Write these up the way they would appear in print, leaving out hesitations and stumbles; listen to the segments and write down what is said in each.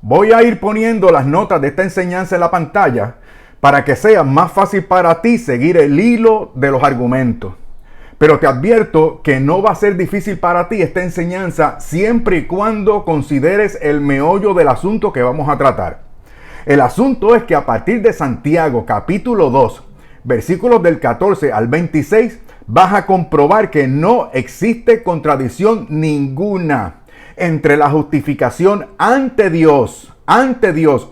Voy a ir poniendo las notas de esta enseñanza en la pantalla para que sea más fácil para ti seguir el hilo de los argumentos. Pero te advierto que no va a ser difícil para ti esta enseñanza siempre y cuando consideres el meollo del asunto que vamos a tratar. El asunto es que a partir de Santiago capítulo 2, versículos del 14 al 26, vas a comprobar que no existe contradicción ninguna entre la justificación ante Dios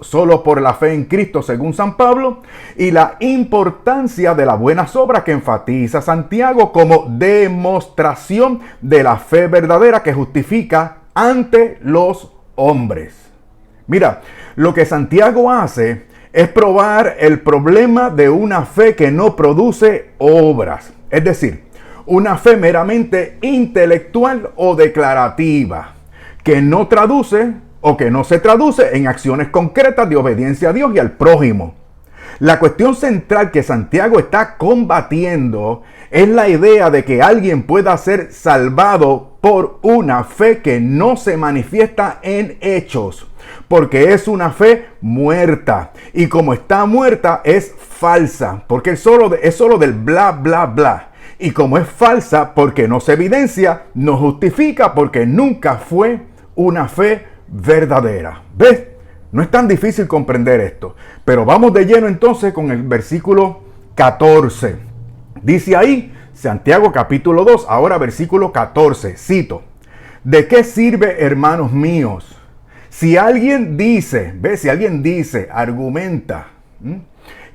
solo por la fe en Cristo según San Pablo y la importancia de las buenas obras que enfatiza Santiago como demostración de la fe verdadera que justifica ante los hombres. Mira, lo que Santiago hace es probar el problema de una fe que no produce obras, es decir, una fe meramente intelectual o declarativa, que no traduce o que no se traduce en acciones concretas de obediencia a Dios y al prójimo. La cuestión central que Santiago está combatiendo es la idea de que alguien pueda ser salvado por una fe que no se manifiesta en hechos, porque es una fe muerta, y como está muerta es falsa, porque es solo del bla bla bla, y como es falsa porque no se evidencia, no justifica porque nunca fue una fe verdadera. ¿Ves? No es tan difícil comprender esto, pero vamos de lleno entonces con el versículo 14. Dice ahí, Santiago capítulo 2, ahora versículo 14, cito: ¿de qué sirve, hermanos míos, si alguien dice, argumenta,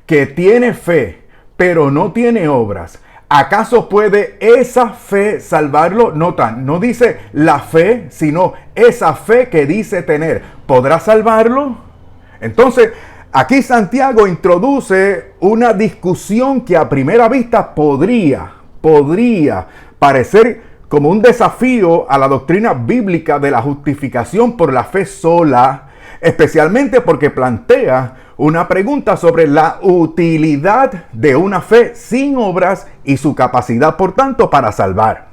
que tiene fe, pero no tiene obras? ¿Acaso puede esa fe salvarlo? Nota, no dice la fe, sino esa fe que dice tener. ¿Podrá salvarlo? Entonces, aquí Santiago introduce una discusión que a primera vista podría parecer como un desafío a la doctrina bíblica de la justificación por la fe sola, especialmente porque plantea una pregunta sobre la utilidad de una fe sin obras y su capacidad, por tanto, para salvar.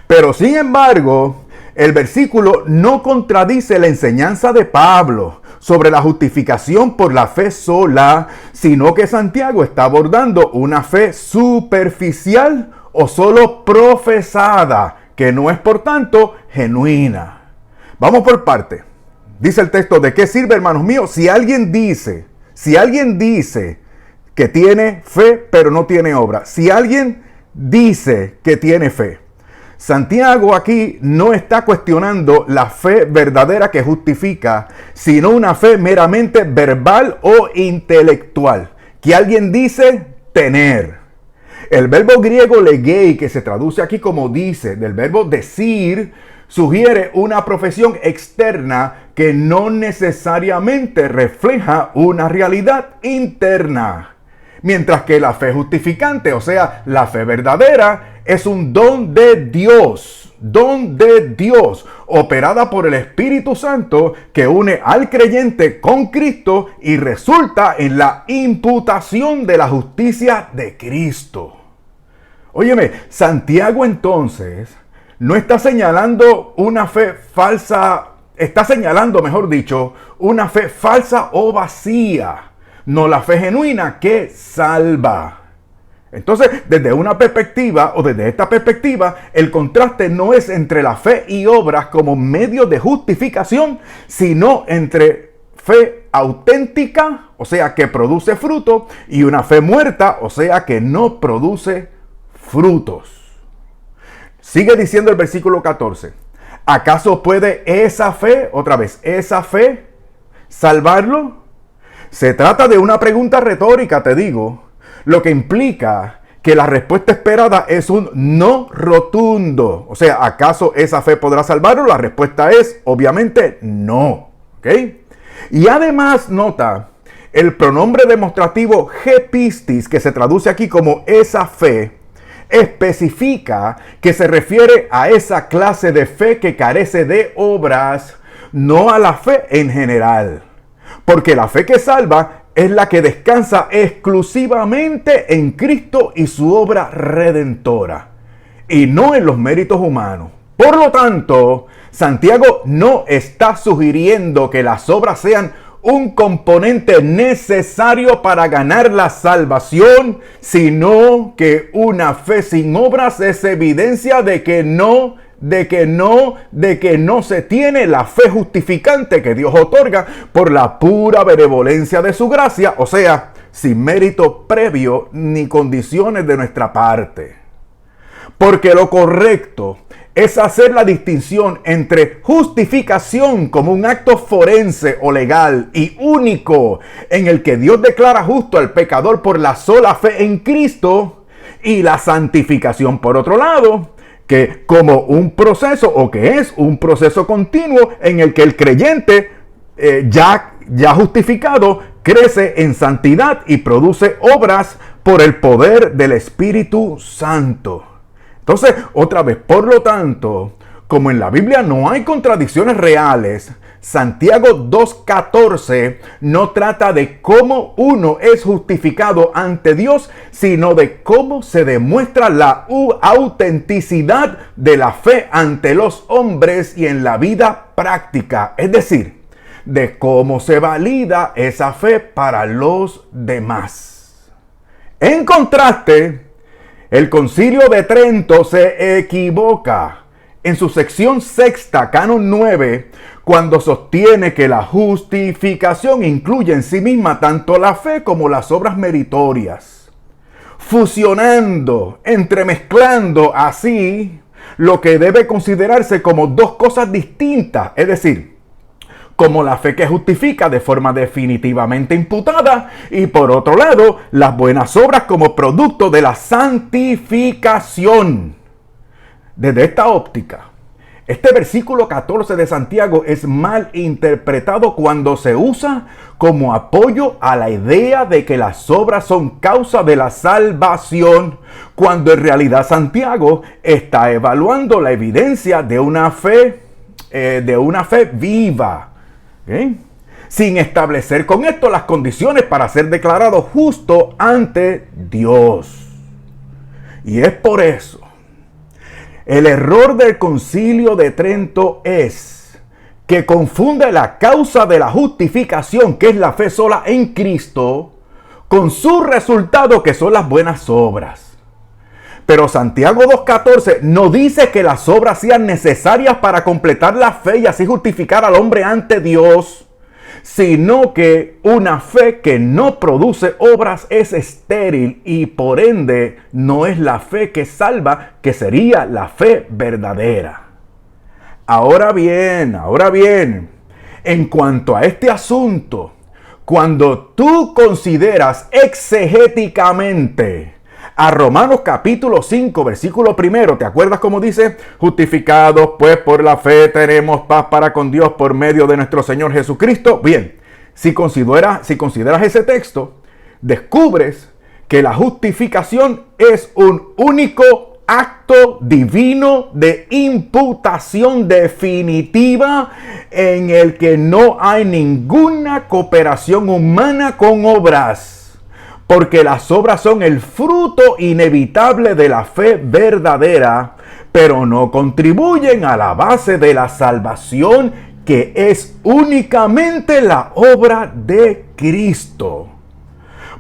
Pero, sin embargo, el versículo no contradice la enseñanza de Pablo sobre la justificación por la fe sola, sino que Santiago está abordando una fe superficial o solo profesada, que no es, por tanto, genuina. Vamos por parte. Dice el texto: ¿de qué sirve, hermanos míos, si alguien dice que tiene fe pero no tiene obra? Si alguien dice que tiene fe. Santiago aquí no está cuestionando la fe verdadera que justifica, sino una fe meramente verbal o intelectual, que alguien dice tener. El verbo griego legei, que se traduce aquí como dice, del verbo decir, sugiere una profesión externa que no necesariamente refleja una realidad interna. Mientras que la fe justificante, o sea, la fe verdadera, es un don de Dios, operada por el Espíritu Santo que une al creyente con Cristo y resulta en la imputación de la justicia de Cristo. Óyeme, Santiago entonces no está señalando una fe falsa, está señalando, mejor dicho, una fe falsa o vacía, no la fe genuina que salva. Entonces, desde esta perspectiva, el contraste no es entre la fe y obras como medio de justificación, sino entre fe auténtica, o sea, que produce fruto, y una fe muerta, o sea, que no produce frutos. Sigue diciendo el versículo 14. ¿Acaso puede esa fe salvarlo? Se trata de una pregunta retórica, te digo, lo que implica que la respuesta esperada es un no rotundo. O sea, ¿acaso esa fe podrá salvarlo? La respuesta es, obviamente, no. ¿Ok? Y además, nota, el pronombre demostrativo hepistis, que se traduce aquí como esa fe, especifica que se refiere a esa clase de fe que carece de obras, no a la fe en general. Porque la fe que salva es la que descansa exclusivamente en Cristo y su obra redentora, y no en los méritos humanos. Por lo tanto, Santiago no está sugiriendo que las obras sean un componente necesario para ganar la salvación, sino que una fe sin obras es evidencia de que no se tiene la fe justificante que Dios otorga por la pura benevolencia de su gracia, o sea, sin mérito previo ni condiciones de nuestra parte. Porque lo correcto es hacer la distinción entre justificación como un acto forense o legal y único en el que Dios declara justo al pecador por la sola fe en Cristo, y la santificación por otro lado, que como un proceso o que es un proceso continuo en el que el creyente ya justificado crece en santidad y produce obras por el poder del Espíritu Santo. Entonces, otra vez, por lo tanto, como en la Biblia no hay contradicciones reales, Santiago 2:14 no trata de cómo uno es justificado ante Dios, sino de cómo se demuestra la autenticidad de la fe ante los hombres y en la vida práctica. Es decir, de cómo se valida esa fe para los demás. En contraste, el Concilio de Trento se equivoca en su sección sexta, canon 9, cuando sostiene que la justificación incluye en sí misma tanto la fe como las obras meritorias, fusionando, entremezclando así lo que debe considerarse como dos cosas distintas, es decir, como la fe que justifica de forma definitivamente imputada, y por otro lado, las buenas obras como producto de la santificación. Desde esta óptica, este versículo 14 de Santiago es mal interpretado cuando se usa como apoyo a la idea de que las obras son causa de la salvación, cuando en realidad Santiago está evaluando la evidencia de una fe viva, ¿okay?, sin establecer con esto las condiciones para ser declarado justo ante Dios. Y es por eso el error del Concilio de Trento es que confunde la causa de la justificación, que es la fe sola en Cristo, con su resultado, que son las buenas obras. Pero Santiago 2:14 no dice que las obras sean necesarias para completar la fe y así justificar al hombre ante Dios, sino que una fe que no produce obras es estéril y por ende no es la fe que salva, que sería la fe verdadera. Ahora bien, en cuanto a este asunto, cuando tú consideras exegéticamente a Romanos capítulo 5, versículo 1, ¿te acuerdas cómo dice? Justificados pues por la fe tenemos paz para con Dios por medio de nuestro Señor Jesucristo. Bien, si consideras ese texto, descubres que la justificación es un único acto divino de imputación definitiva en el que no hay ninguna cooperación humana con obras. Porque las obras son el fruto inevitable de la fe verdadera, pero no contribuyen a la base de la salvación, que es únicamente la obra de Cristo.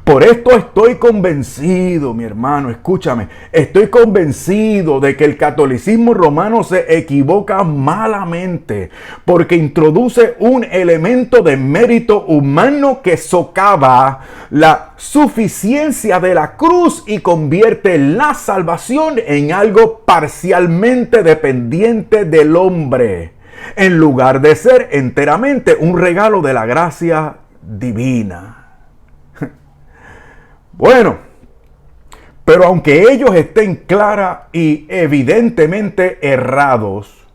Por esto estoy convencido, mi hermano, escúchame, estoy convencido de que el catolicismo romano se equivoca malamente, porque introduce un elemento de mérito humano que socava la suficiencia de la cruz y convierte la salvación en algo parcialmente dependiente del hombre, en lugar de ser enteramente un regalo de la gracia divina. Bueno, pero aunque ellos estén clara y evidentemente errados,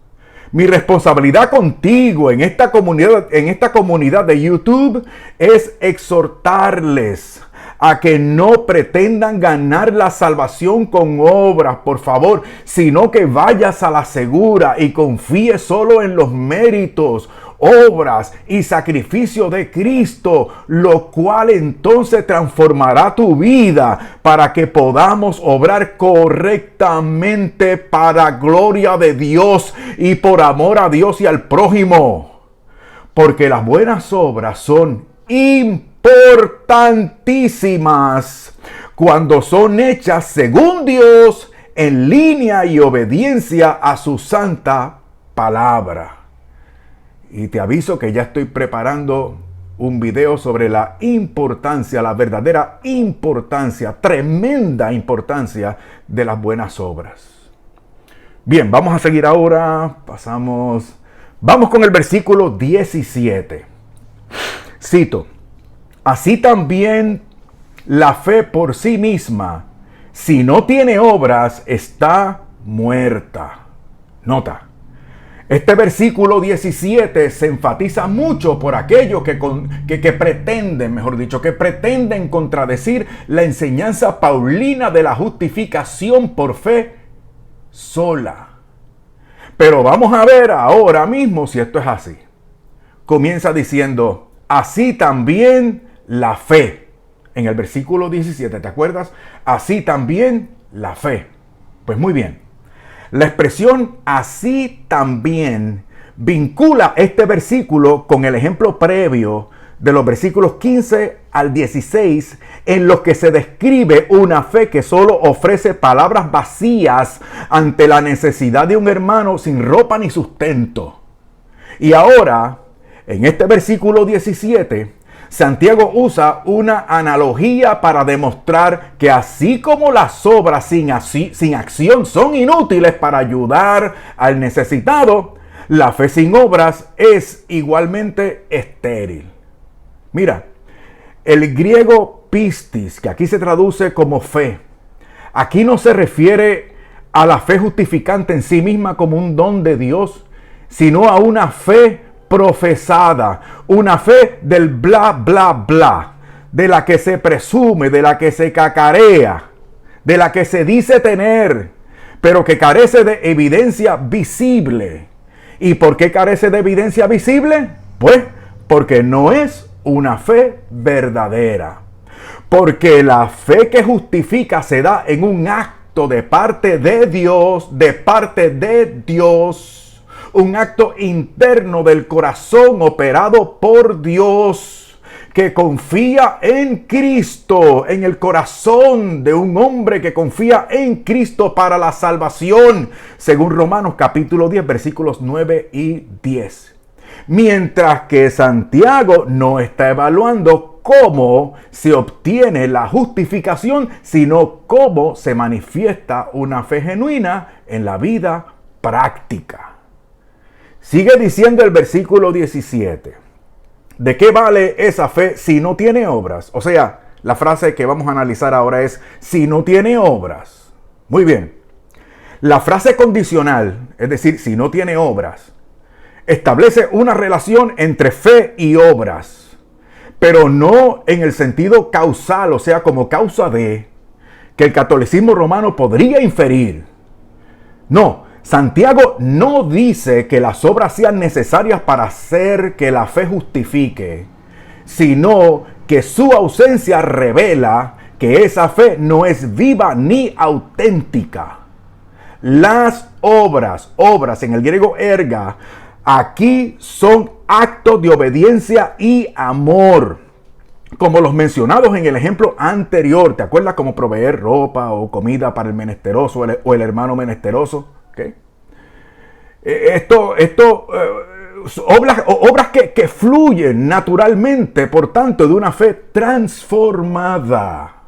mi responsabilidad contigo en esta comunidad de YouTube es exhortarles a que no pretendan ganar la salvación con obras, por favor, sino que vayas a la segura y confíes solo en los méritos, obras y sacrificio de Cristo, lo cual entonces transformará tu vida para que podamos obrar correctamente para gloria de Dios y por amor a Dios y al prójimo. Porque las buenas obras son importantísimas cuando son hechas según Dios, en línea y obediencia a su santa palabra. Y te aviso que ya estoy preparando un video sobre la importancia, la verdadera importancia, tremenda importancia de las buenas obras. Bien, vamos a seguir ahora. Vamos con el versículo 17. Cito: así también la fe por sí misma, si no tiene obras, está muerta. Nota, este versículo 17 se enfatiza mucho por aquellos que pretenden contradecir la enseñanza paulina de la justificación por fe sola. Pero vamos a ver ahora mismo si esto es así. Comienza diciendo, así también la fe. En el versículo 17, ¿te acuerdas? Así también la fe. Pues muy bien. La expresión así también vincula este versículo con el ejemplo previo de los versículos 15 al 16, en los que se describe una fe que solo ofrece palabras vacías ante la necesidad de un hermano sin ropa ni sustento. Y ahora, en este versículo 17, Santiago usa una analogía para demostrar que así como las obras sin acción son inútiles para ayudar al necesitado, la fe sin obras es igualmente estéril. Mira, el griego pistis, que aquí se traduce como fe, aquí no se refiere a la fe justificante en sí misma como un don de Dios, sino a una fe profesada, una fe del bla, bla, bla, de la que se presume, de la que se cacarea, de la que se dice tener, pero que carece de evidencia visible. ¿Y por qué carece de evidencia visible? Pues porque no es una fe verdadera. Porque la fe que justifica se da en un acto de parte de Dios, un acto interno del corazón operado por Dios, que confía en Cristo, en el corazón de un hombre que confía en Cristo para la salvación, según Romanos capítulo 10, versículos 9 y 10. Mientras que Santiago no está evaluando cómo se obtiene la justificación, sino cómo se manifiesta una fe genuina en la vida práctica. Sigue diciendo el versículo 17. ¿De qué vale esa fe si no tiene obras? O sea, la frase que vamos a analizar ahora es si no tiene obras. Muy bien. La frase condicional, es decir, si no tiene obras, establece una relación entre fe y obras, pero no en el sentido causal, o sea, como causa de, que el catolicismo romano podría inferir. No. Santiago no dice que las obras sean necesarias para hacer que la fe justifique, sino que su ausencia revela que esa fe no es viva ni auténtica. Las obras en el griego erga, aquí son actos de obediencia y amor, como los mencionados en el ejemplo anterior. ¿Te acuerdas? Como proveer ropa o comida para el menesteroso o el hermano menesteroso. ¿Okay? Obras que fluyen naturalmente, por tanto, de una fe transformada.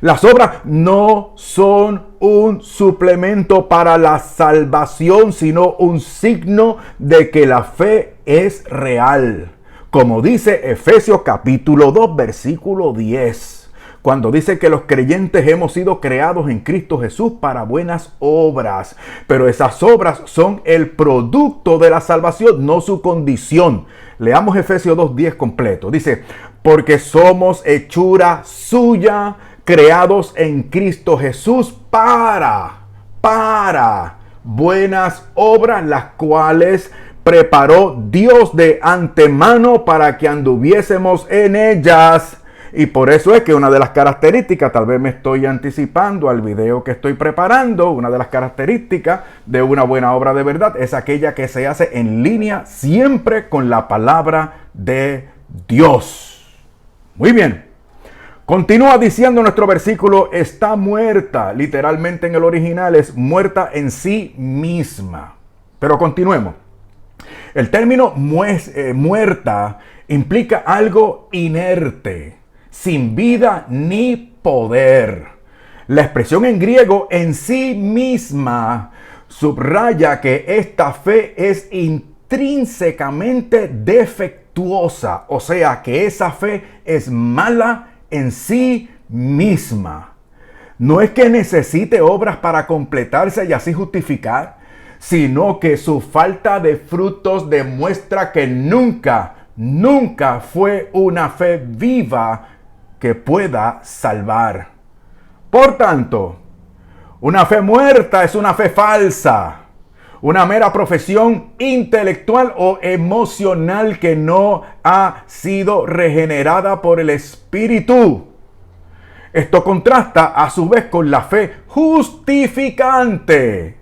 Las obras no son un suplemento para la salvación, sino un signo de que la fe es real. Como dice Efesios capítulo 2, versículo 10. Cuando dice que los creyentes hemos sido creados en Cristo Jesús para buenas obras. Pero esas obras son el producto de la salvación, no su condición. Leamos Efesios 2:10 completo. Dice, porque somos hechura suya, creados en Cristo Jesús para buenas obras, las cuales preparó Dios de antemano para que anduviésemos en ellas. Y por eso es que una de las características, tal vez me estoy anticipando al video que estoy preparando, una de las características de una buena obra de verdad es aquella que se hace en línea siempre con la palabra de Dios. Muy bien. Continúa diciendo nuestro versículo, está muerta, literalmente en el original es muerta en sí misma. Pero continuemos. El término muerta implica algo inerte, sin vida ni poder. La expresión en griego en sí misma subraya que esta fe es intrínsecamente defectuosa, o sea que esa fe es mala en sí misma. No es que necesite obras para completarse y así justificar, sino que su falta de frutos demuestra que nunca fue una fe viva que pueda salvar. Por tanto, una fe muerta es una fe falsa, una mera profesión intelectual o emocional que no ha sido regenerada por el Espíritu. Esto contrasta a su vez con la fe justificante,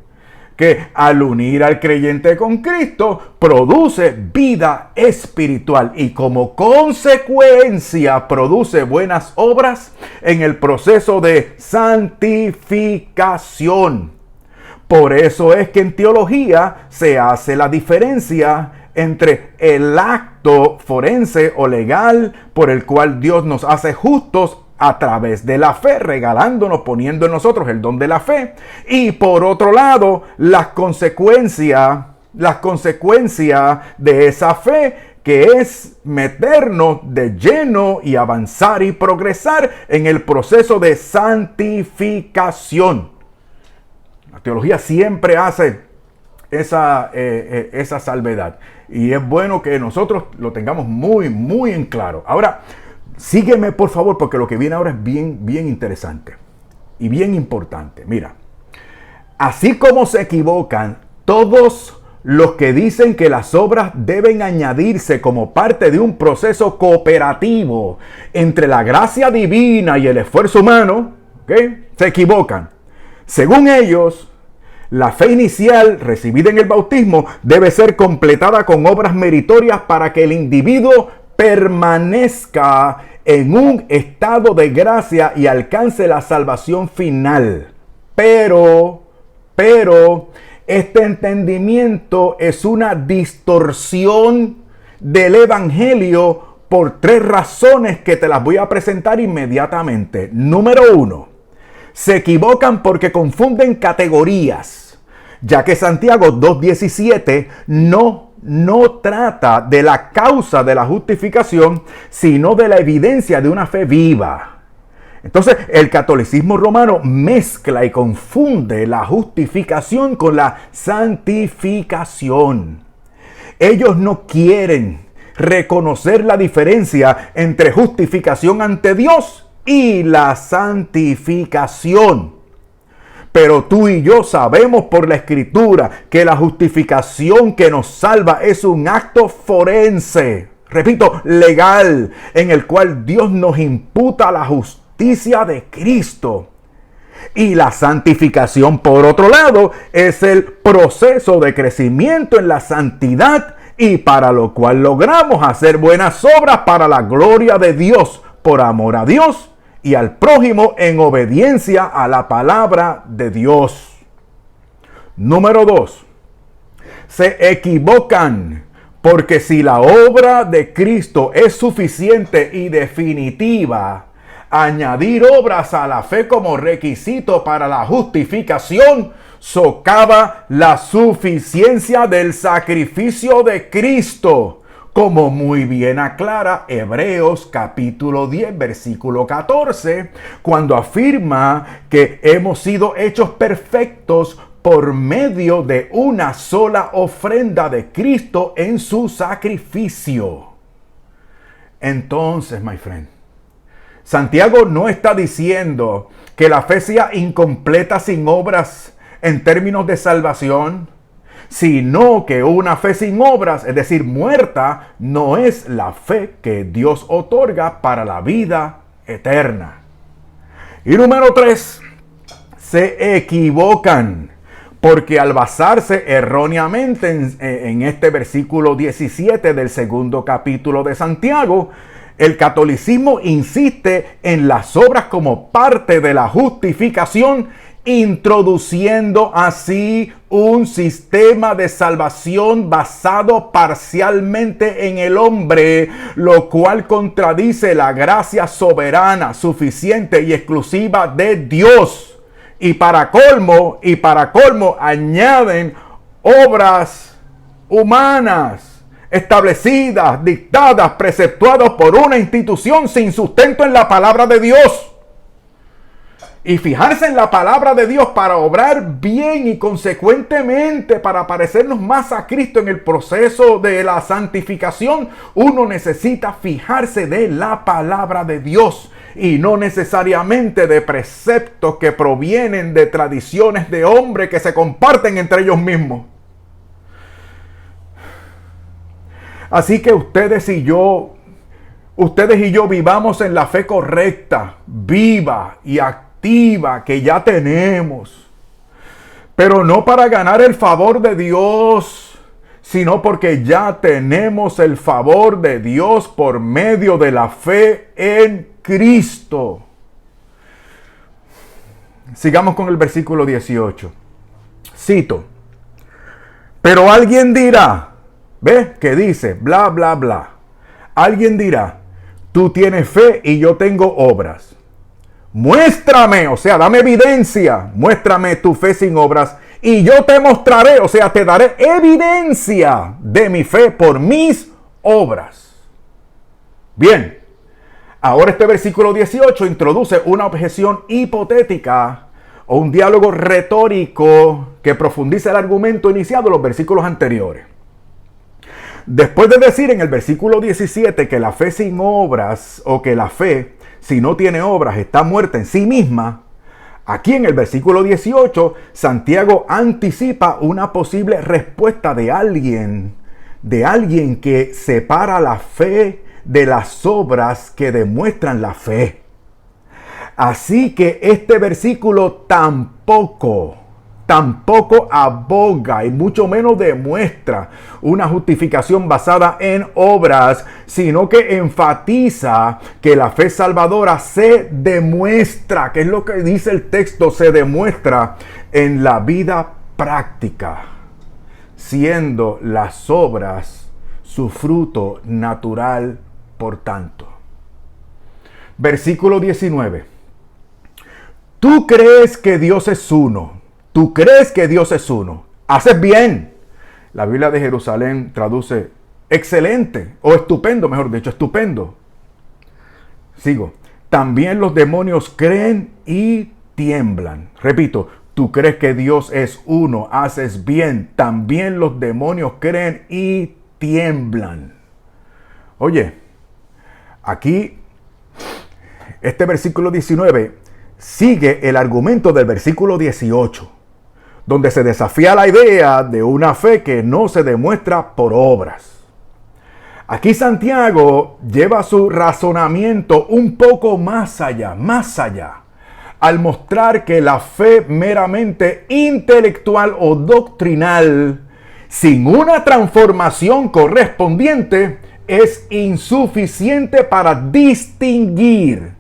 que al unir al creyente con Cristo produce vida espiritual y como consecuencia produce buenas obras en el proceso de santificación. Por eso es que en teología se hace la diferencia entre el acto forense o legal por el cual Dios nos hace justos a través de la fe, regalándonos, poniendo en nosotros el don de la fe. Y por otro lado, las consecuencias de esa fe, que es meternos de lleno y avanzar y progresar en el proceso de santificación. La teología siempre hace esa salvedad. Y es bueno que nosotros lo tengamos muy, muy en claro. Ahora, sígueme por favor, porque lo que viene ahora es bien, bien interesante y bien importante. Mira, así como se equivocan todos los que dicen que las obras deben añadirse como parte de un proceso cooperativo entre la gracia divina y el esfuerzo humano, ¿okay? Se equivocan. Según ellos, la fe inicial recibida en el bautismo debe ser completada con obras meritorias para que el individuo permanezca en un estado de gracia y alcance la salvación final. Pero, este entendimiento es una distorsión del evangelio por tres razones que te las voy a presentar inmediatamente. Número 1, se equivocan porque confunden categorías, ya que Santiago 2:17 no trata de la causa de la justificación, sino de la evidencia de una fe viva. Entonces, el catolicismo romano mezcla y confunde la justificación con la santificación. Ellos no quieren reconocer la diferencia entre justificación ante Dios y la santificación. Pero tú y yo sabemos por la Escritura que la justificación que nos salva es un acto forense, repito, legal, en el cual Dios nos imputa la justicia de Cristo. Y la santificación, por otro lado, es el proceso de crecimiento en la santidad y para lo cual logramos hacer buenas obras para la gloria de Dios, por amor a Dios y al prójimo en obediencia a la palabra de Dios. Número 2. Se equivocan porque si la obra de Cristo es suficiente y definitiva, añadir obras a la fe como requisito para la justificación socava la suficiencia del sacrificio de Cristo, como muy bien aclara Hebreos capítulo 10, versículo 14, cuando afirma que hemos sido hechos perfectos por medio de una sola ofrenda de Cristo en su sacrificio. Entonces, my friend, Santiago no está diciendo que la fe sea incompleta sin obras en términos de salvación, sino que una fe sin obras, es decir, muerta, no es la fe que Dios otorga para la vida eterna. Y número 3, se equivocan, porque al basarse erróneamente en este versículo 17 del segundo capítulo de Santiago, el catolicismo insiste en las obras como parte de la justificación, introduciendo así un sistema de salvación basado parcialmente en el hombre, lo cual contradice la gracia soberana, suficiente y exclusiva de Dios. Y para colmo, añaden obras humanas, establecidas, dictadas, preceptuadas por una institución sin sustento en la palabra de Dios. Y fijarse en la palabra de Dios para obrar bien y consecuentemente para parecernos más a Cristo en el proceso de la santificación, uno necesita fijarse de la palabra de Dios y no necesariamente de preceptos que provienen de tradiciones de hombres que se comparten entre ellos mismos. Así que ustedes y yo vivamos en la fe correcta, viva y activa que ya tenemos, pero no para ganar el favor de Dios, sino porque ya tenemos el favor de Dios por medio de la fe en Cristo. Sigamos con el versículo 18. Cito: pero alguien dirá, ¿ves? Que dice, bla, bla, bla. Alguien dirá, tú tienes fe y yo tengo obras. Muéstrame, o sea, dame evidencia. Muéstrame tu fe sin obras y yo te mostraré, o sea, te daré evidencia de mi fe por mis obras. Bien, ahora este versículo 18 introduce una objeción hipotética o un diálogo retórico que profundiza el argumento iniciado en los versículos anteriores. Después de decir en el versículo 17 que la fe sin obras, o que la fe, si no tiene obras, está muerta en sí misma, aquí en el versículo 18, Santiago anticipa una posible respuesta de alguien que separa la fe de las obras que demuestran la fe. Así que este versículo tampoco aboga y mucho menos demuestra una justificación basada en obras, sino que enfatiza que la fe salvadora se demuestra, que es lo que dice el texto, se demuestra en la vida práctica, siendo las obras su fruto natural, por tanto. Versículo 19. Tú crees que Dios es uno. Tú crees que Dios es uno. Haces bien. La Biblia de Jerusalén traduce excelente o estupendo, mejor dicho, estupendo. Sigo. También los demonios creen y tiemblan. Repito, tú crees que Dios es uno. Haces bien. También los demonios creen y tiemblan. Oye, aquí este versículo 19 sigue el argumento del versículo 18, donde se desafía la idea de una fe que no se demuestra por obras. Aquí Santiago lleva su razonamiento un poco más allá, al mostrar que la fe meramente intelectual o doctrinal, sin una transformación correspondiente, es insuficiente para distinguir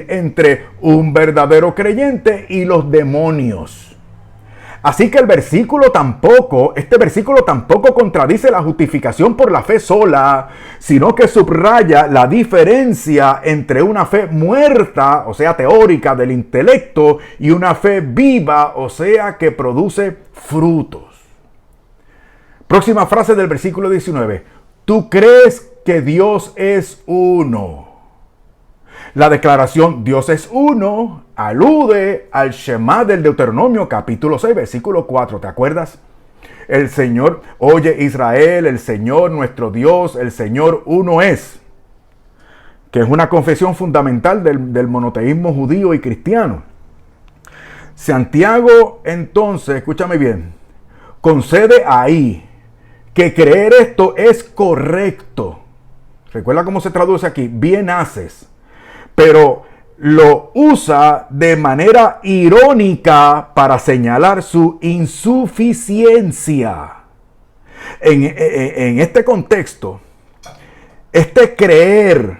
entre un verdadero creyente y los demonios. Así que este versículo tampoco contradice la justificación por la fe sola, sino que subraya la diferencia entre una fe muerta, o sea, teórica del intelecto, y una fe viva, o sea, que produce frutos. Próxima frase del versículo 19. Tú crees que Dios es uno. La declaración Dios es uno alude al Shema del Deuteronomio capítulo 6 versículo 4. ¿Te acuerdas? El Señor, oye Israel, el Señor nuestro Dios, el Señor uno es. Que es una confesión fundamental del monoteísmo judío y cristiano. Santiago, entonces, escúchame bien, concede ahí que creer esto es correcto. Recuerda cómo se traduce aquí, bien haces. Pero lo usa de manera irónica para señalar su insuficiencia. En este contexto, este creer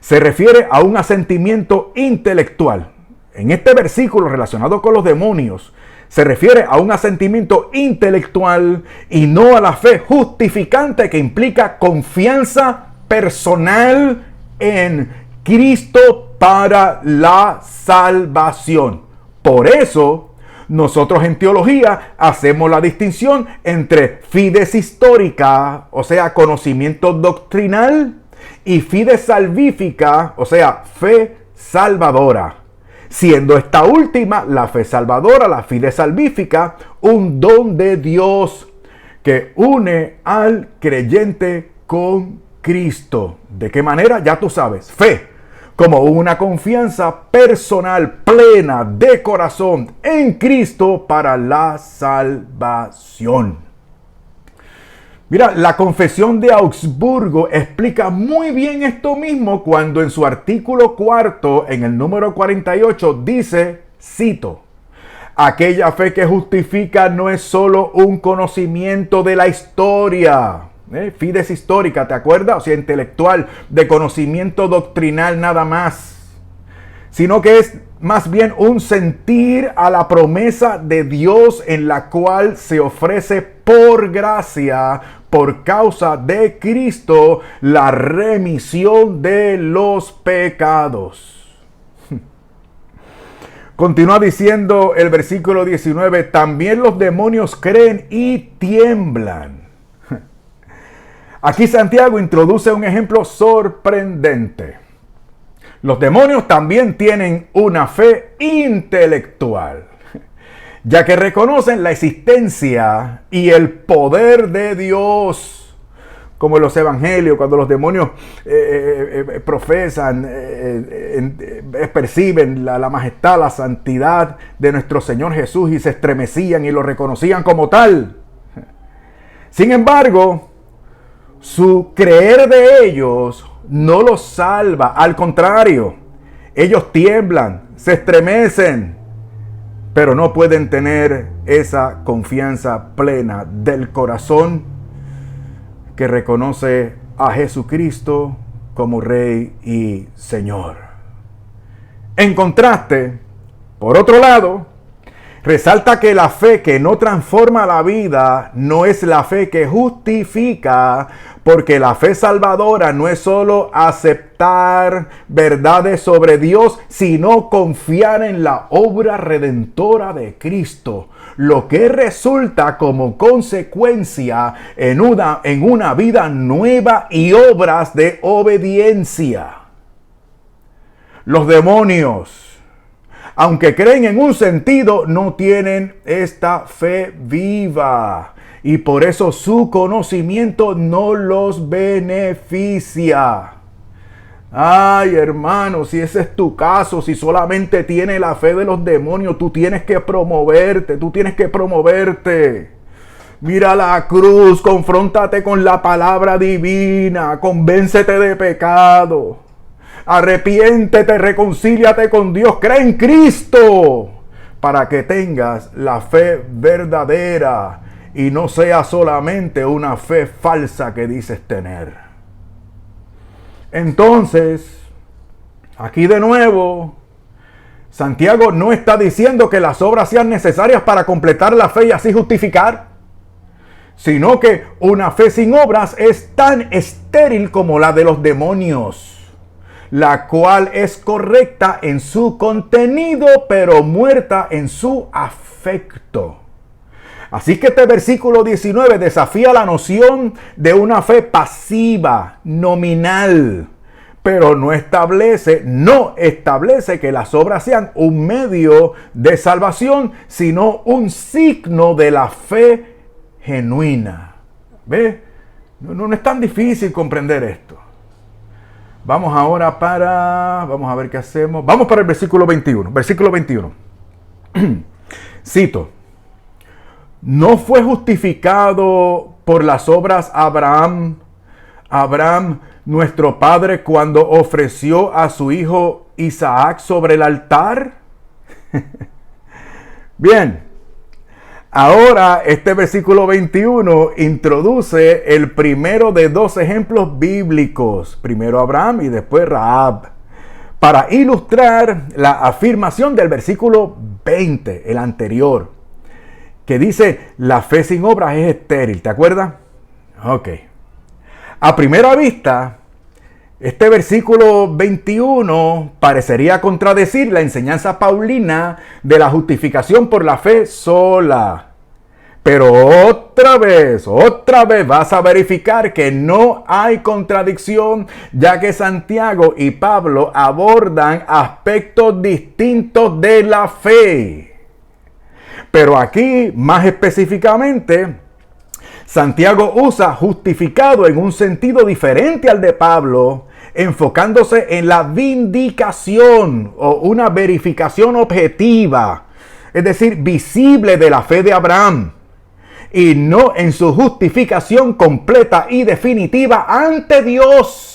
se refiere a un asentimiento intelectual. En este versículo relacionado con los demonios, se refiere a un asentimiento intelectual y no a la fe justificante que implica confianza personal en Cristo para la salvación. Por eso, nosotros en teología hacemos la distinción entre fides histórica, o sea, conocimiento doctrinal, y fides salvífica, o sea, fe salvadora. Siendo esta última, la fe salvadora, la fides salvífica, un don de Dios que une al creyente con Cristo. ¿De qué manera? Ya tú sabes, fe como una confianza personal plena de corazón en Cristo para la salvación. Mira, la Confesión de Augsburgo explica muy bien esto mismo cuando en su artículo 4, en el número 48, dice, cito, aquella fe que justifica no es solo un conocimiento de la historia, fides histórica, ¿te acuerdas? O sea, intelectual, de conocimiento doctrinal nada más, sino que es más bien un sentir a la promesa de Dios en la cual se ofrece por gracia, por causa de Cristo, la remisión de los pecados. Continúa diciendo el versículo 19, también los demonios creen y tiemblan. Aquí Santiago introduce un ejemplo sorprendente. Los demonios también tienen una fe intelectual, ya que reconocen la existencia y el poder de Dios, como en los evangelios, cuando los demonios profesan, perciben la majestad, la santidad de nuestro Señor Jesús y se estremecían y lo reconocían como tal. Sin embargo, su creer de ellos no los salva, al contrario, ellos tiemblan, se estremecen, pero no pueden tener esa confianza plena del corazón que reconoce a Jesucristo como Rey y Señor. En contraste, por otro lado, resalta que la fe que no transforma la vida no es la fe que justifica, porque la fe salvadora no es solo aceptar verdades sobre Dios, sino confiar en la obra redentora de Cristo, lo que resulta como consecuencia en una vida nueva y obras de obediencia. Los demonios, aunque creen en un sentido, no tienen esta fe viva. Y por eso su conocimiento no los beneficia. Ay, hermano, si ese es tu caso, si solamente tienes la fe de los demonios, tú tienes que promoverte, Mira la cruz, confróntate con la palabra divina, convéncete de pecado. Arrepiéntete, reconcíliate con Dios, cree en Cristo para que tengas la fe verdadera y no sea solamente una fe falsa que dices tener. Entonces, aquí de nuevo, Santiago no está diciendo que las obras sean necesarias para completar la fe y así justificar, sino que una fe sin obras es tan estéril como la de los demonios, la cual es correcta en su contenido, pero muerta en su afecto. Así que este versículo 19 desafía la noción de una fe pasiva, nominal, pero no establece que las obras sean un medio de salvación, sino un signo de la fe genuina. ¿Ve? No es tan difícil comprender esto. Vamos a ver qué hacemos. Vamos para el versículo 21. Versículo 21. Cito, ¿no fue justificado por las obras Abraham, nuestro padre, cuando ofreció a su hijo Isaac sobre el altar? Bien, ahora este versículo 21 introduce el primero de dos ejemplos bíblicos, primero Abraham y después Rahab, para ilustrar la afirmación del versículo 20, el anterior, que dice, la fe sin obras es estéril. ¿Te acuerdas? Ok. A primera vista, este versículo 21 parecería contradecir la enseñanza paulina de la justificación por la fe sola. Pero otra vez vas a verificar que no hay contradicción, ya que Santiago y Pablo abordan aspectos distintos de la fe. Pero aquí, más específicamente, Santiago usa justificado en un sentido diferente al de Pablo, enfocándose en la vindicación o una verificación objetiva, es decir, visible de la fe de Abraham, y no en su justificación completa y definitiva ante Dios.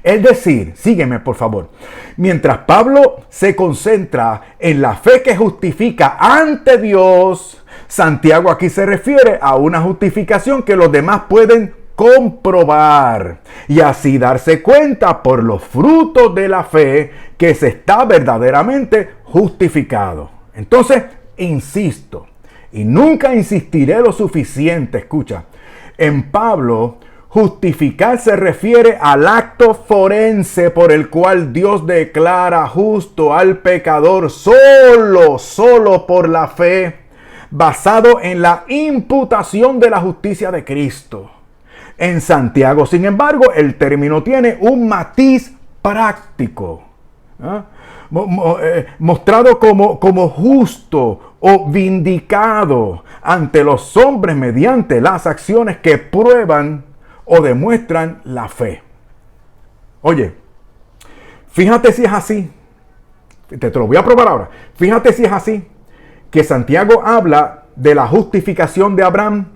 Es decir, sígueme por favor, mientras Pablo se concentra en la fe que justifica ante Dios, Santiago aquí se refiere a una justificación que los demás pueden comprobar y así darse cuenta por los frutos de la fe que se está verdaderamente justificado. Entonces, insisto, y nunca insistiré lo suficiente, escucha, en Pablo, justificar se refiere al acto forense por el cual Dios declara justo al pecador solo por la fe, basado en la imputación de la justicia de Cristo. En Santiago, sin embargo, el término tiene un matiz práctico, mostrado como justo o vindicado ante los hombres mediante las acciones que prueban o demuestran la fe. Oye, fíjate si es así, te lo voy a probar ahora, fíjate si es así, que Santiago habla de la justificación de Abraham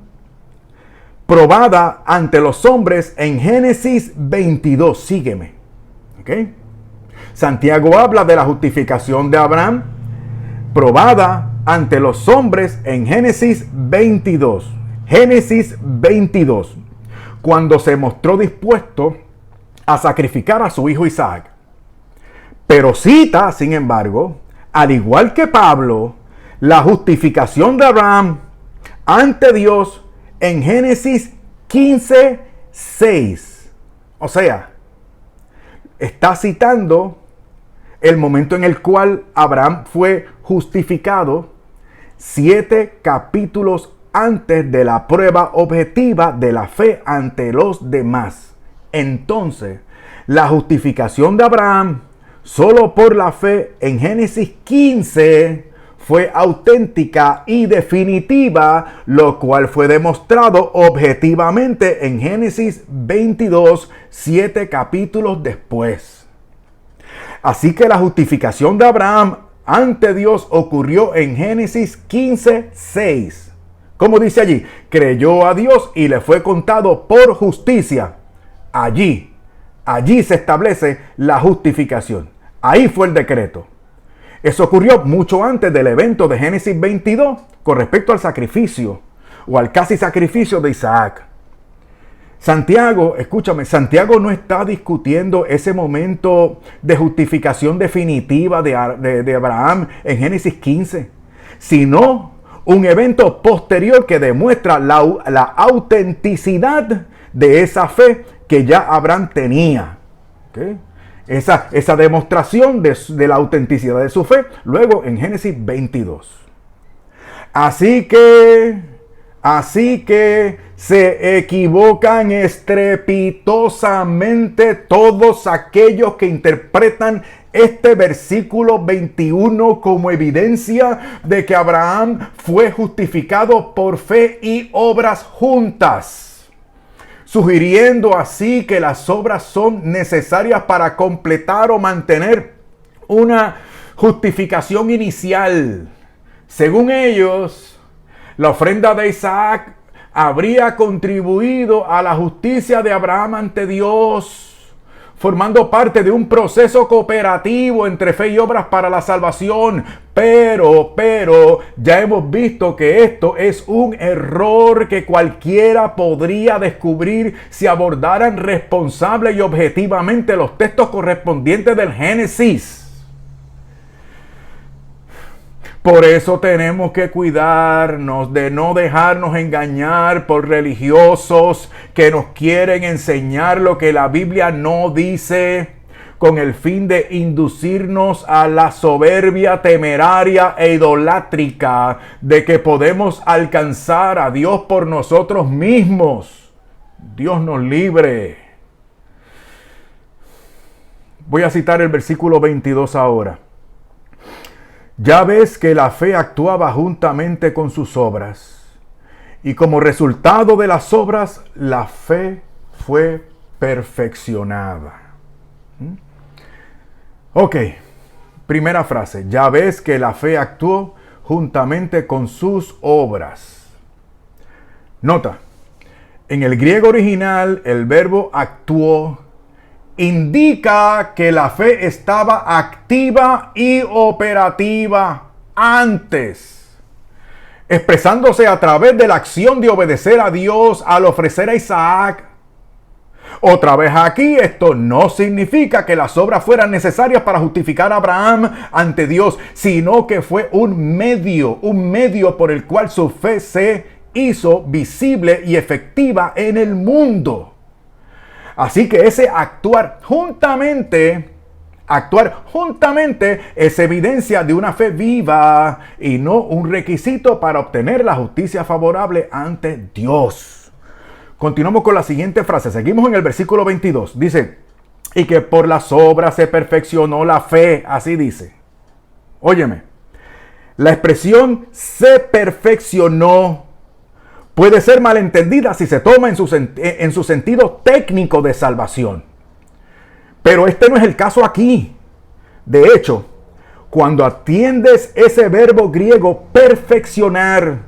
probada ante los hombres en Génesis 22. Sígueme. ¿Ok? Santiago habla de la justificación de Abraham probada ante los hombres en Génesis 22. Génesis 22. Cuando se mostró dispuesto a sacrificar a su hijo Isaac. Pero cita, sin embargo, al igual que Pablo, la justificación de Abraham ante Dios en Génesis 15:6. O sea, está citando el momento en el cual Abraham fue justificado 7 capítulos antes de la prueba objetiva de la fe ante los demás. Entonces, la justificación de Abraham solo por la fe en Génesis 15 fue auténtica y definitiva, lo cual fue demostrado objetivamente en Génesis 22, 7 capítulos después. Así que la justificación de Abraham ante Dios ocurrió en Génesis 15:6. Como dice allí, creyó a Dios y le fue contado por justicia. Allí se establece la justificación. Ahí fue el decreto. Eso ocurrió mucho antes del evento de Génesis 22 con respecto al sacrificio o al casi sacrificio de Isaac. Santiago, escúchame, Santiago no está discutiendo ese momento de justificación definitiva de Abraham en Génesis 15, sino un evento posterior que demuestra la autenticidad de esa fe que ya Abraham tenía. ¿Okay? Esa demostración de la autenticidad de su fe, luego en Génesis 22. Así que se equivocan estrepitosamente todos aquellos que interpretan este versículo 21 como evidencia de que Abraham fue justificado por fe y obras juntas, sugiriendo así que las obras son necesarias para completar o mantener una justificación inicial. Según ellos, la ofrenda de Isaac habría contribuido a la justicia de Abraham ante Dios, formando parte de un proceso cooperativo entre fe y obras para la salvación. Pero, ya hemos visto que esto es un error que cualquiera podría descubrir si abordaran responsable y objetivamente los textos correspondientes del Génesis. Por eso tenemos que cuidarnos de no dejarnos engañar por religiosos que nos quieren enseñar lo que la Biblia no dice, con el fin de inducirnos a la soberbia temeraria e idolátrica de que podemos alcanzar a Dios por nosotros mismos. Dios nos libre. Voy a citar el versículo 22 ahora. Ya ves que la fe actuaba juntamente con sus obras, y como resultado de las obras, la fe fue perfeccionada. Ok, primera frase. Ya ves que la fe actuó juntamente con sus obras. Nota, en el griego original, el verbo actuó indica que la fe estaba activa y operativa antes, expresándose a través de la acción de obedecer a Dios al ofrecer a Isaac. Otra vez aquí, esto no significa que las obras fueran necesarias para justificar a Abraham ante Dios, sino que fue un medio por el cual su fe se hizo visible y efectiva en el mundo. Así que ese actuar juntamente es evidencia de una fe viva y no un requisito para obtener la justicia favorable ante Dios. Continuamos con la siguiente frase. Seguimos en el versículo 22. Dice, y que por las obras se perfeccionó la fe. Así dice. Óyeme, la expresión se perfeccionó puede ser malentendida si se toma en su sentido técnico de salvación. Pero este no es el caso aquí. De hecho, cuando atiendes ese verbo griego perfeccionar,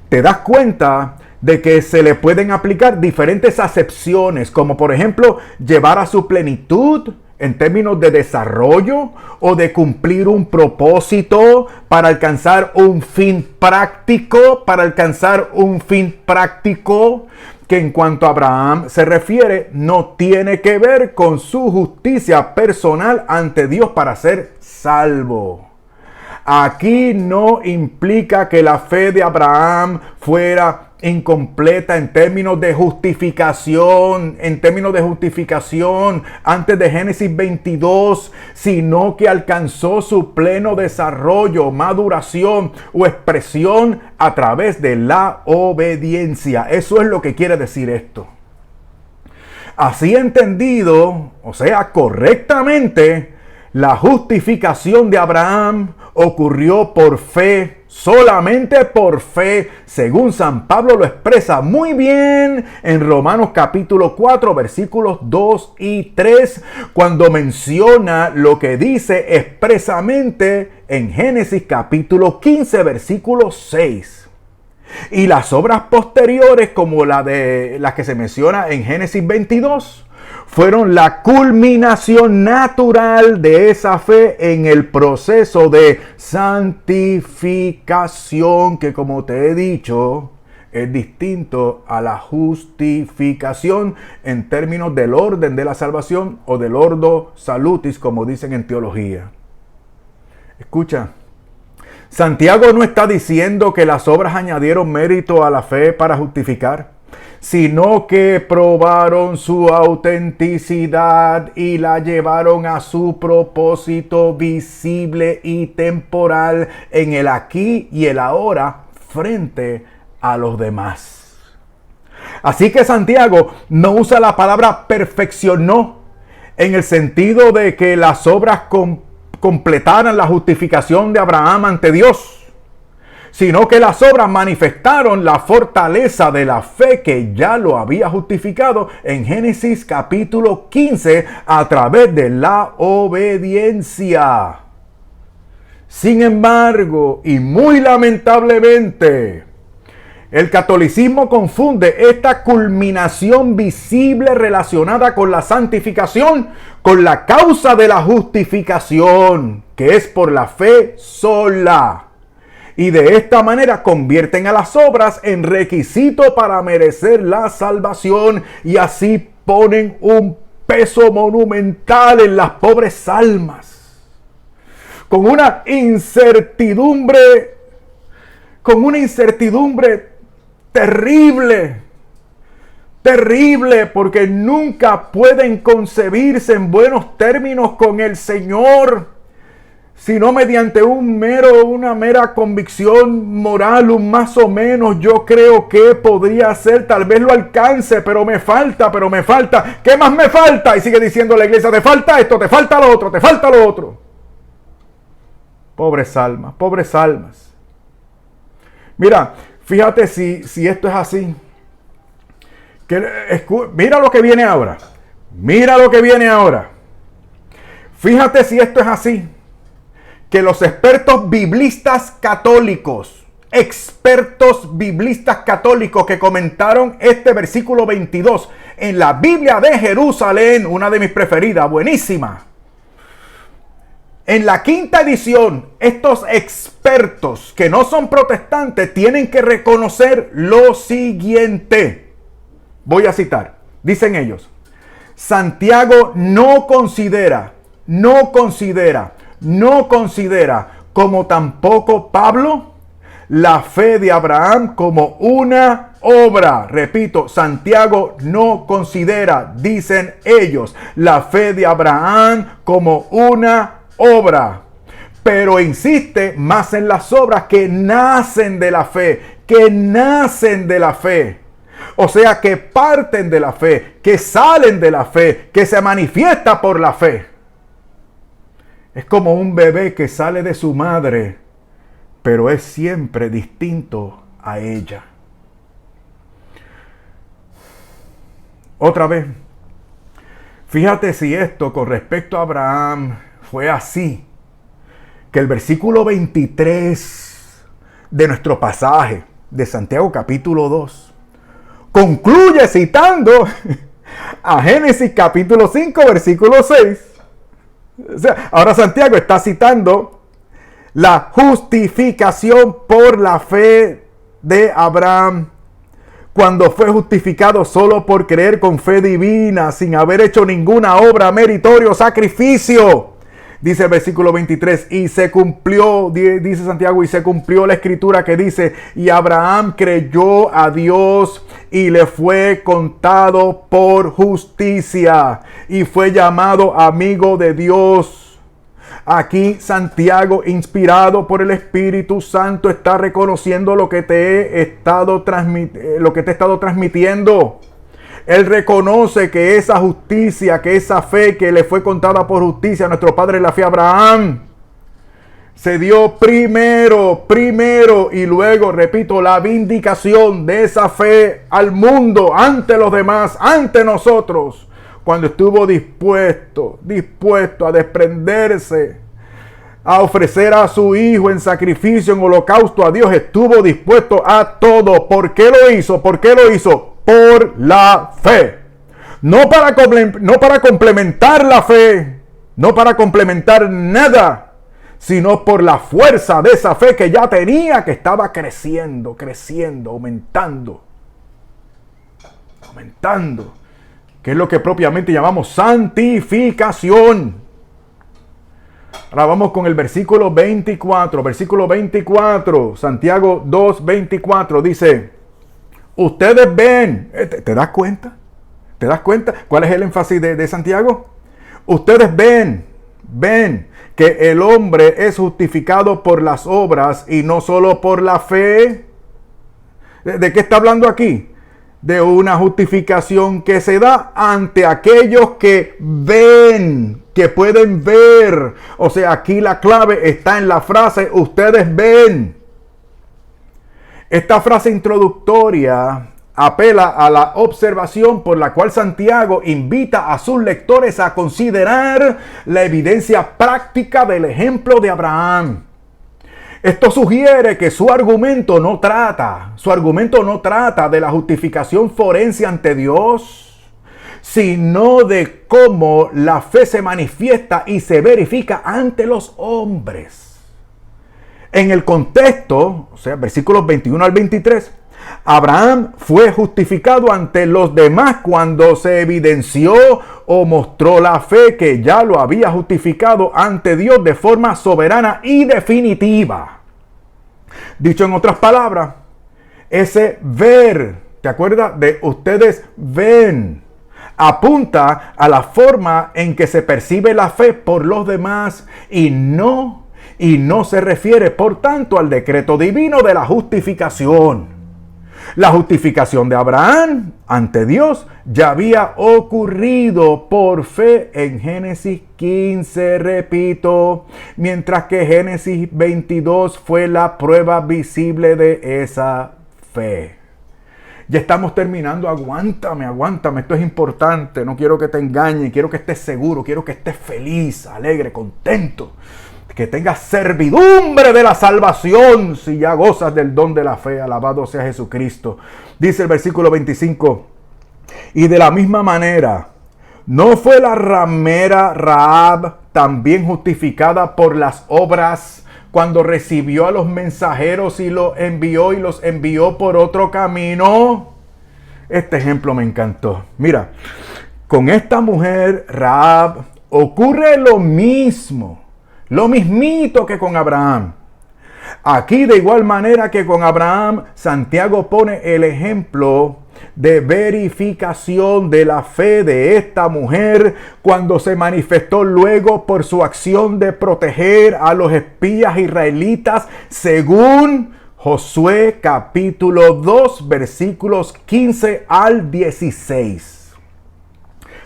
te das cuenta de que se le pueden aplicar diferentes acepciones, como por ejemplo, llevar a su plenitud en términos de desarrollo o de cumplir un propósito para alcanzar un fin práctico, que en cuanto a Abraham se refiere, no tiene que ver con su justicia personal ante Dios para ser salvo. Aquí no implica que la fe de Abraham fuera incompleta en términos de justificación, antes de Génesis 22, sino que alcanzó su pleno desarrollo, maduración o expresión a través de la obediencia. Eso es lo que quiere decir esto. Así entendido, o sea, correctamente, la justificación de Abraham ocurrió por fe, solamente por fe, según San Pablo lo expresa muy bien en Romanos capítulo 4, versículos 2 y 3, cuando menciona lo que dice expresamente en Génesis capítulo 15, versículo 6. Y las obras posteriores, como las que se menciona en Génesis 22, fueron la culminación natural de esa fe en el proceso de santificación, que como te he dicho, es distinto a la justificación en términos del orden de la salvación o del ordo salutis, como dicen en teología. Escucha, Santiago no está diciendo que las obras añadieron mérito a la fe para justificar, sino que probaron su autenticidad y la llevaron a su propósito visible y temporal en el aquí y el ahora frente a los demás. Así que Santiago no usa la palabra perfeccionó en el sentido de que las obras completaran la justificación de Abraham ante Dios, sino que las obras manifestaron la fortaleza de la fe que ya lo había justificado en Génesis capítulo 15 a través de la obediencia. Sin embargo, y muy lamentablemente, el catolicismo confunde esta culminación visible relacionada con la santificación con la causa de la justificación, que es por la fe sola. Y de esta manera convierten a las obras en requisito para merecer la salvación y así ponen un peso monumental en las pobres almas. Con una incertidumbre terrible, porque nunca pueden concebirse en buenos términos con el Señor, sino mediante una mera convicción moral, un más o menos. Yo creo que podría ser, tal vez lo alcance, pero me falta. ¿Qué más me falta? Y sigue diciendo la iglesia, te falta esto, te falta lo otro, te falta lo otro. Pobres almas. Mira, fíjate si esto es así. Mira lo que viene ahora. Fíjate si esto es así. Que los expertos biblistas católicos que comentaron este versículo 22 en la Biblia de Jerusalén, una de mis preferidas, buenísima. En la quinta edición, estos expertos que no son protestantes tienen que reconocer lo siguiente. Voy a citar. Dicen ellos: Santiago no considera, como tampoco Pablo, la fe de Abraham como una obra. Repito, Santiago no considera, dicen ellos, la fe de Abraham como una obra, pero insiste más en las obras que nacen de la fe. O sea, que parten de la fe, que salen de la fe, que se manifiesta por la fe. Es como un bebé que sale de su madre, pero es siempre distinto a ella. Otra vez, fíjate si esto con respecto a Abraham fue así, que el versículo 23 de nuestro pasaje de Santiago capítulo 2 concluye citando a Génesis capítulo 5 versículo 6. O sea, ahora Santiago está citando la justificación por la fe de Abraham, cuando fue justificado solo por creer con fe divina, sin haber hecho ninguna obra, meritorio, sacrificio. Dice el versículo 23, y se cumplió, dice Santiago, y se cumplió la escritura que dice, y Abraham creyó a Dios y le fue contado por justicia y fue llamado amigo de Dios. Aquí Santiago, inspirado por el Espíritu Santo, está reconociendo lo que te he estado transmitiendo. Él reconoce que esa justicia, que esa fe que le fue contada por justicia a nuestro padre la fe Abraham, se dio primero y luego, repito, la vindicación de esa fe al mundo, ante los demás, ante nosotros, cuando estuvo dispuesto a desprenderse, a ofrecer a su hijo en sacrificio, en holocausto a Dios. Estuvo dispuesto a todo. ¿Por qué lo hizo? Por la fe. No para complementar la fe, no para complementar nada, sino por la fuerza de esa fe que ya tenía, que estaba creciendo, aumentando, que es lo que propiamente llamamos santificación. Ahora vamos con el versículo 24. Santiago 2:24 dice: ustedes ven, ¿te das cuenta? ¿Cuál es el énfasis de Santiago? Ustedes ven que el hombre es justificado por las obras y no solo por la fe. ¿De qué está hablando aquí? De una justificación que se da ante aquellos que ven, que pueden ver. O sea, aquí la clave está en la frase ustedes ven. Esta frase introductoria apela a la observación por la cual Santiago invita a sus lectores a considerar la evidencia práctica del ejemplo de Abraham. Esto sugiere que su argumento no trata de la justificación forense ante Dios, sino de cómo la fe se manifiesta y se verifica ante los hombres. En el contexto, o sea, versículos 21 al 23, Abraham fue justificado ante los demás cuando se evidenció o mostró la fe que ya lo había justificado ante Dios de forma soberana y definitiva. Dicho en otras palabras, ese ver, ¿te acuerdas de ustedes ven? Apunta a la forma en que se percibe la fe por los demás y no se refiere, por tanto, al decreto divino de la justificación. La justificación de Abraham ante Dios ya había ocurrido por fe en Génesis 15, repito, mientras que Génesis 22 fue la prueba visible de esa fe. Ya estamos terminando, aguántame, esto es importante, no quiero que te engañen, quiero que estés seguro, quiero que estés feliz, alegre, contento. Que tengas servidumbre de la salvación si ya gozas del don de la fe. Alabado sea Jesucristo. Dice el versículo 25. Y de la misma manera, ¿no fue la ramera Rahab también justificada por las obras cuando recibió a los mensajeros y los envió por otro camino? Este ejemplo me encantó. Mira, con esta mujer Rahab ocurre lo mismo. Lo mismito que con Abraham. Aquí, de igual manera que con Abraham, Santiago pone el ejemplo de verificación de la fe de esta mujer cuando se manifestó luego por su acción de proteger a los espías israelitas según Josué capítulo 2 versículos 15 al 16.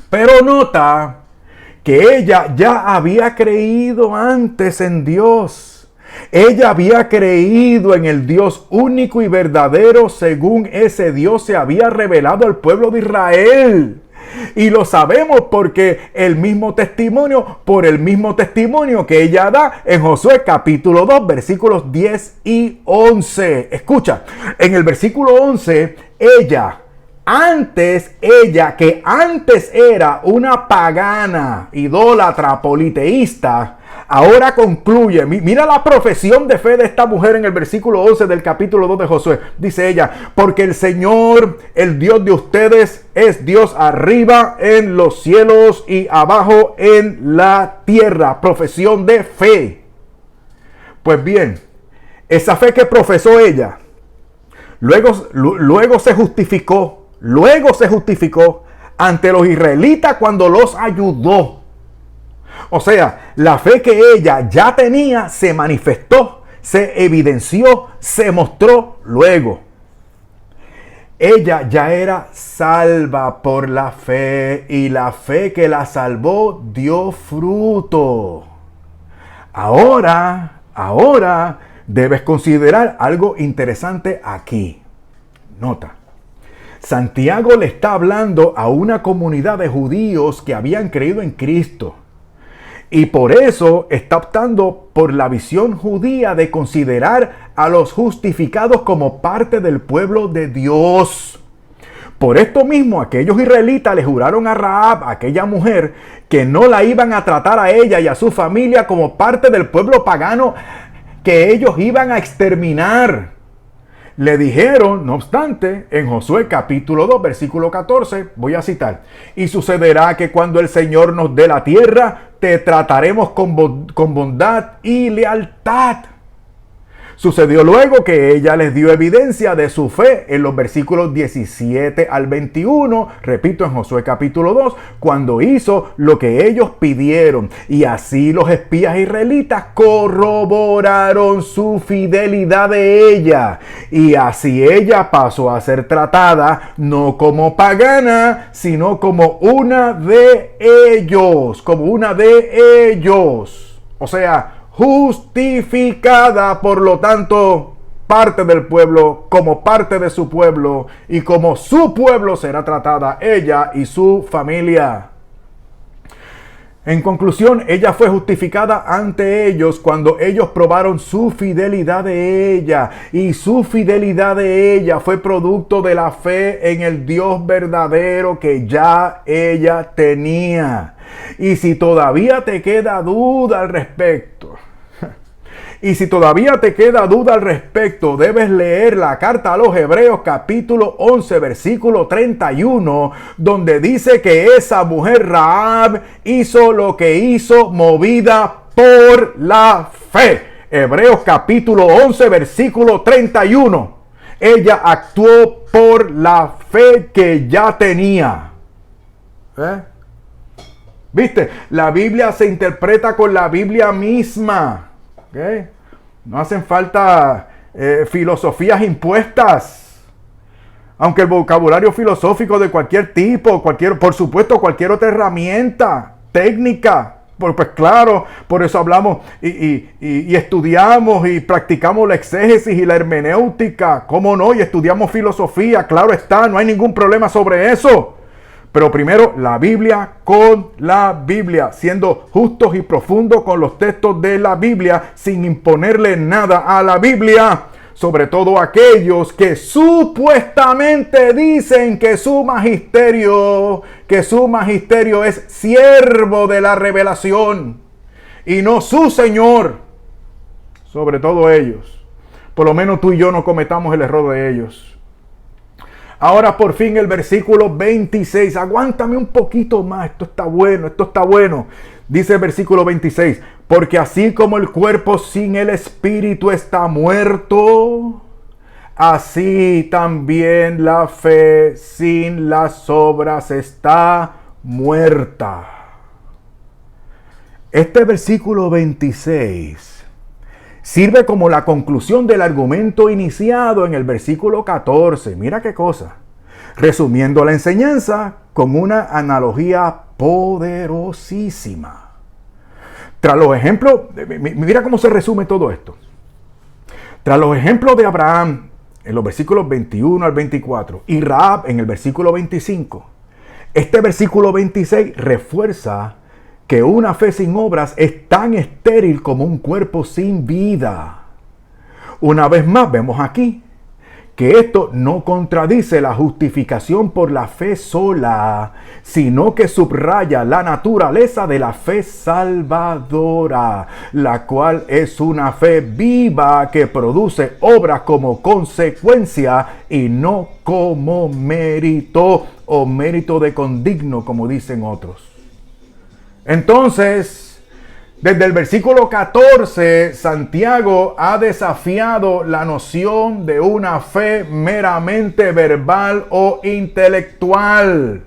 Pero nota que ella ya había creído antes en Dios. Ella había creído en el Dios único y verdadero según ese Dios se había revelado al pueblo de Israel. Y lo sabemos porque por el mismo testimonio que ella da en Josué capítulo 2 versículos 10 y 11. Escucha, en el versículo 11, ella que antes era una pagana, idólatra, politeísta, ahora concluye. Mira la profesión de fe de esta mujer en el versículo 11 del capítulo 2 de Josué. Dice ella, porque el Señor, el Dios de ustedes, es Dios arriba en los cielos y abajo en la tierra. Profesión de fe. Pues bien, esa fe que profesó ella, luego se justificó. Luego se justificó ante los israelitas cuando los ayudó. O sea, la fe que ella ya tenía se manifestó, se evidenció, se mostró luego. Ella ya era salva por la fe y la fe que la salvó dio fruto. Ahora debes considerar algo interesante aquí. Nota. Santiago le está hablando a una comunidad de judíos que habían creído en Cristo. Y por eso está optando por la visión judía de considerar a los justificados como parte del pueblo de Dios. Por esto mismo, aquellos israelitas le juraron a Rahab, aquella mujer, que no la iban a tratar a ella y a su familia como parte del pueblo pagano que ellos iban a exterminar. Le dijeron, no obstante, en Josué capítulo 2, versículo 14, voy a citar, y sucederá que cuando el Señor nos dé la tierra, te trataremos con bondad y lealtad. Sucedió luego que ella les dio evidencia de su fe en los versículos 17 al 21, repito, en Josué capítulo 2, cuando hizo lo que ellos pidieron. Y así los espías israelitas corroboraron su fidelidad de ella. Y así ella pasó a ser tratada no como pagana, sino como una de ellos, O sea, justificada, por lo tanto, parte del pueblo, como parte de su pueblo, y como su pueblo será tratada ella y su familia. En conclusión, ella fue justificada ante ellos cuando ellos probaron su fidelidad de ella. Y su fidelidad de ella fue producto de la fe en el Dios verdadero que ya ella tenía. Y si todavía te queda duda al respecto, debes leer la carta a los Hebreos capítulo 11 versículo 31, donde dice que esa mujer Rahab hizo lo que hizo movida por la fe. Hebreos capítulo 11 versículo 31. Ella actuó por la fe que ya tenía. ¿Viste? La Biblia se interpreta con la Biblia misma. ¿Okay? No hacen falta filosofías impuestas. Aunque el vocabulario filosófico de cualquier tipo, por supuesto, cualquier otra herramienta técnica, pues claro, por eso hablamos y estudiamos y practicamos la exégesis y la hermenéutica. ¿Cómo no? Y estudiamos filosofía, claro está, no hay ningún problema sobre eso. Pero primero, la Biblia con la Biblia, siendo justos y profundos con los textos de la Biblia, sin imponerle nada a la Biblia, sobre todo aquellos que supuestamente dicen que su magisterio es siervo de la revelación y no su Señor. Sobre todo ellos. Por lo menos tú y yo no cometamos el error de ellos. Ahora por fin el versículo 26. Aguántame un poquito más. Esto está bueno. Dice el versículo 26. Porque así como el cuerpo sin el espíritu está muerto, así también la fe sin las obras está muerta. Este versículo 26 sirve como la conclusión del argumento iniciado en el versículo 14. Mira qué cosa. Resumiendo la enseñanza con una analogía poderosísima. Tras los ejemplos, mira cómo se resume todo esto. Tras los ejemplos de Abraham en los versículos 21 al 24 y Rahab en el versículo 25, este versículo 26 refuerza que una fe sin obras es tan estéril como un cuerpo sin vida. Una vez más vemos aquí que esto no contradice la justificación por la fe sola, sino que subraya la naturaleza de la fe salvadora, la cual es una fe viva que produce obras como consecuencia y no como mérito o mérito de condigno, como dicen otros. Entonces, desde el versículo 14, Santiago ha desafiado la noción de una fe meramente verbal o intelectual,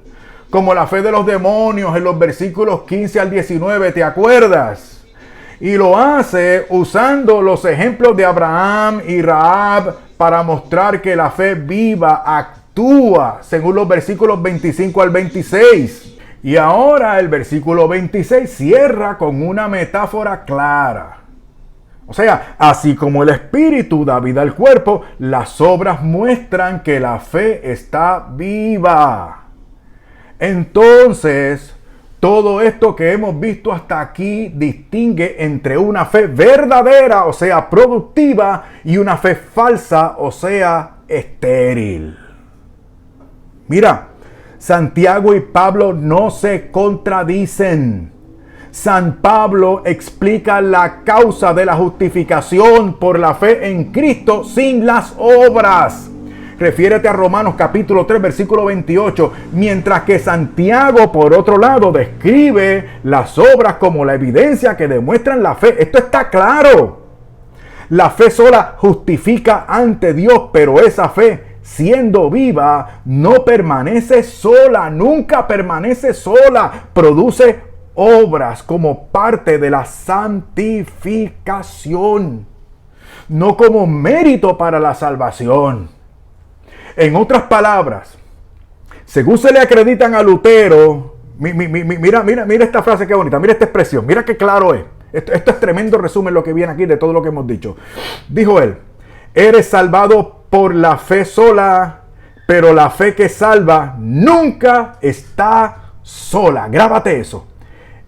como la fe de los demonios en los versículos 15 al 19, ¿te acuerdas? Y lo hace usando los ejemplos de Abraham y Rahab para mostrar que la fe viva actúa, según los versículos 25 al 26. Y ahora el versículo 26 cierra con una metáfora clara. O sea, así como el espíritu da vida al cuerpo, las obras muestran que la fe está viva. Entonces, todo esto que hemos visto hasta aquí distingue entre una fe verdadera, o sea, productiva, y una fe falsa, o sea, estéril. Mira, Santiago y Pablo no se contradicen. San Pablo explica la causa de la justificación por la fe en Cristo sin las obras. Refiérete a Romanos capítulo 3, versículo 28. Mientras que Santiago, por otro lado, describe las obras como la evidencia que demuestran la fe. Esto está claro. La fe sola justifica ante Dios, pero esa fe, siendo viva, no permanece sola, nunca permanece sola. Produce obras como parte de la santificación, no como mérito para la salvación. En otras palabras, según se le acreditan a Lutero, mira esta frase, qué bonita, mira esta expresión, mira qué claro es. Esto es tremendo resumen lo que viene aquí de todo lo que hemos dicho. Dijo él: eres salvado por la fe sola, pero la fe que salva nunca está sola. Grábate eso.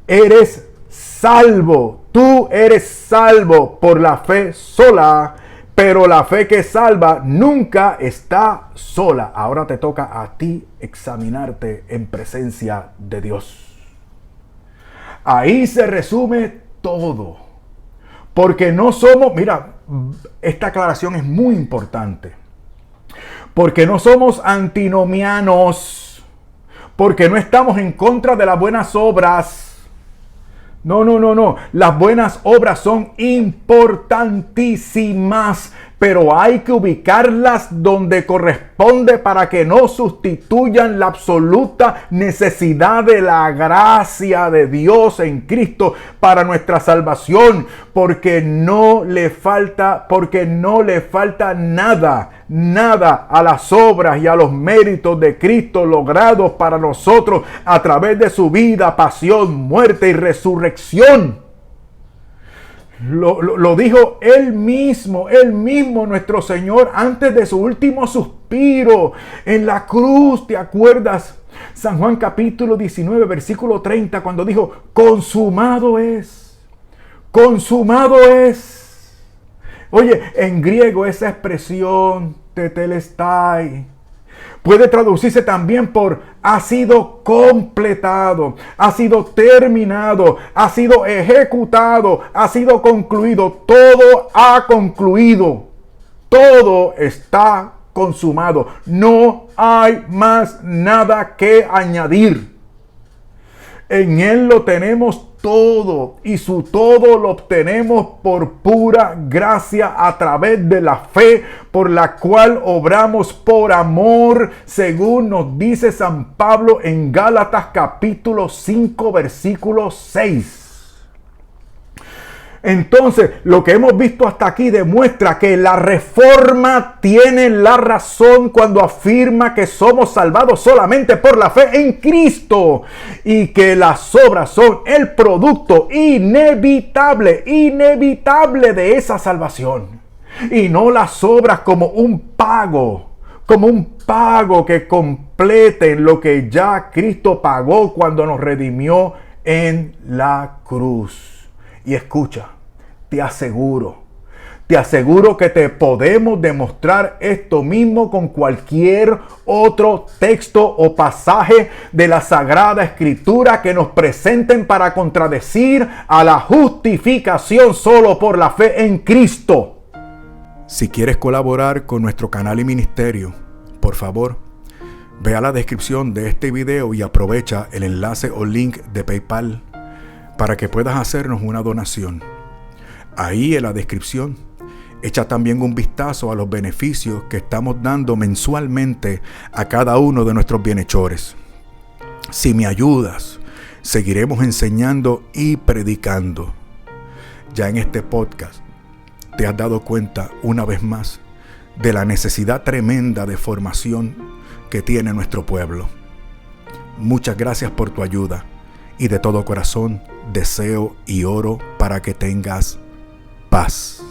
eres salvo. Tú eres salvo por la fe sola, pero la fe que salva nunca está sola. Ahora te toca a ti examinarte en presencia de Dios. Ahí se resume todo. Porque no somos, mira, esta aclaración es muy importante. Porque no somos antinomianos. Porque no estamos en contra de las buenas obras. No. Las buenas obras son importantísimas, pero hay que ubicarlas donde corresponde para que no sustituyan la absoluta necesidad de la gracia de Dios en Cristo para nuestra salvación, porque no le falta nada a las obras y a los méritos de Cristo logrados para nosotros a través de su vida, pasión, muerte y resurrección. Lo dijo Él mismo, nuestro Señor, antes de su último suspiro en la cruz. ¿Te acuerdas? San Juan capítulo 19, versículo 30, cuando dijo, consumado es. Consumado es. Oye, en griego esa expresión, tetelestai, puede traducirse también por ha sido completado, ha sido terminado, ha sido ejecutado, ha sido concluido. Todo ha concluido. Todo está consumado. No hay más nada que añadir. En Él lo tenemos todo, y su todo lo obtenemos por pura gracia a través de la fe, por la cual obramos por amor, según nos dice San Pablo en Gálatas capítulo 5 versículo 6. Entonces, lo que hemos visto hasta aquí demuestra que la Reforma tiene la razón cuando afirma que somos salvados solamente por la fe en Cristo y que las obras son el producto inevitable de esa salvación. Y no las obras como un pago que completen lo que ya Cristo pagó cuando nos redimió en la cruz. Y escucha, te aseguro que te podemos demostrar esto mismo con cualquier otro texto o pasaje de la Sagrada Escritura que nos presenten para contradecir a la justificación solo por la fe en Cristo. Si quieres colaborar con nuestro canal y ministerio, por favor, ve a la descripción de este video y aprovecha el enlace o link de PayPal para que puedas hacernos una donación. Ahí en la descripción, echa también un vistazo a los beneficios que estamos dando mensualmente a cada uno de nuestros bienhechores. Si me ayudas, seguiremos enseñando y predicando. Ya en este podcast te has dado cuenta una vez más de la necesidad tremenda de formación que tiene nuestro pueblo. Muchas gracias por tu ayuda y de todo corazón deseo y oro para que tengas paz.